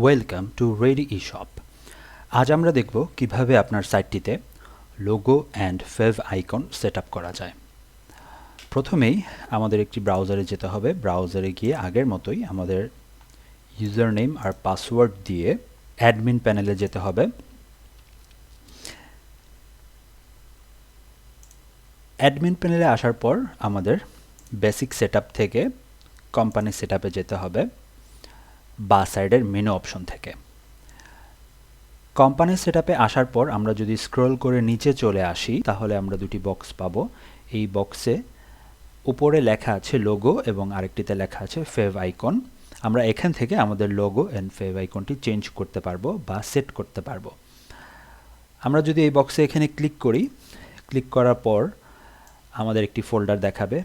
Welcome to ready eShop। আজ আমরা দেখব কিভাবে আপনার সাইটটিতে logo and favicon set up করা যায়। প্রথমেই আমাদের একটি ব্রাউজারে যেতে হবে। ব্রাউজারে গিয়ে আগের মতোই আমাদের ইউজার নেম আর পাসওয়ার্ড দিয়ে অ্যাডমিন প্যানেলে যেতে হবে। অ্যাডমিন প্যানেলে আসার পর আমাদের বেসিক সেটআপ থেকে কোম্পানি সেটআপে যেতে হবে বা সাইডের মেনু অপশন থেকে। কোম্পানি সেটআপে আসার পর আমরা যদি স্ক্রল করে নিচে চলে আসি তাহলে আমরা দুটি বক্স পাবো। এই বক্সে উপরে লেখা আছে লোগো এবং আরেকটিতে লেখা আছে ফেভ আইকন। আমরা এখান থেকে আমাদের লোগো এন্ড ফেভ আইকনটি চেঞ্জ করতে পারবো বা সেট করতে পারবো। আমরা যদি এই বক্সে এখানে ক্লিক করি, ক্লিক করার পর আমাদের একটি ফোল্ডার দেখাবে।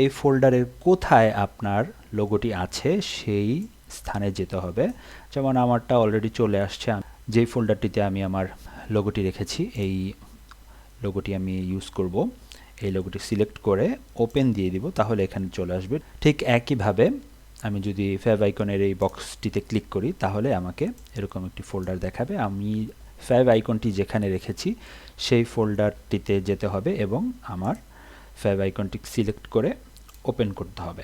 এই ফোল্ডারের কোথায় আপনার লোগোটি আছে সেই স্থানে যেতে হবে। যেমন আমারটা অলরেডি চলে আসছে, যেই ফোল্ডারটিতে আমি আমার লোগোটি রেখেছি এই লোগোটি আমি ইউজ করব। এই লোগোটি সিলেক্ট করে ওপেন দিয়ে দিব, তাহলে এখানে চলে আসবে। ঠিক একইভাবে আমি যদি ফেভ আইকনের এই বক্সটিতে ক্লিক করি তাহলে আমাকে এরকম একটি ফোল্ডার দেখাবে। আমি ফেভ আইকনটি যেখানে রেখেছি সেই ফোল্ডারটিতে যেতে হবে এবং আমার ফেভ আইকনটি সিলেক্ট করে ওপেন করতে হবে।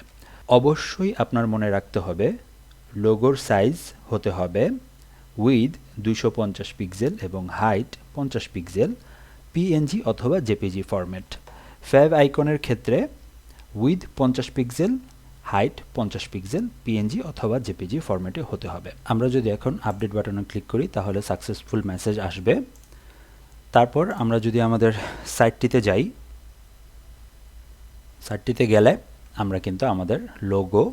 অবশ্যই আপনার মনে রাখতে হবে লোগোর সাইজ হতে হবে উইথ 250 পিক্সেল এবং হাইট 50 পিক্সেল, পিএনজি অথবা জেপিজি ফরম্যাট। ফেভ আইকনের ক্ষেত্রে with 50 pixel, height 50 pixel, PNG অথবা জেপিজি ফরম্যাটে হতে হবে। আমরা যদি এখন আপডেট বাটনে ক্লিক করি তাহলে সাকসেসফুল মেসেজ আসবে। তারপর আমরা যদি আমাদের সাইটটিতে যাই, সাইটটিতে গেলে আমরা কিন্তু আমাদের লোগো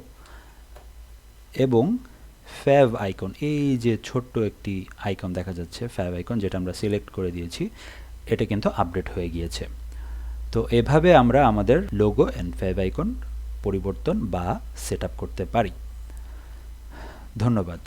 এবং ফেভ আইকন, এই যে ছোট্ট একটি আইকন দেখা যাচ্ছে ফেভ আইকন, যেটা আমরা সিলেক্ট করে দিয়েছি, এটা কিন্তু আপডেট হয়ে গিয়েছে। তো এভাবে আমরা আমাদের লোগো এন্ড ফেভ আইকন পরিবর্তন বা সেট আপ করতে পারি। ধন্যবাদ।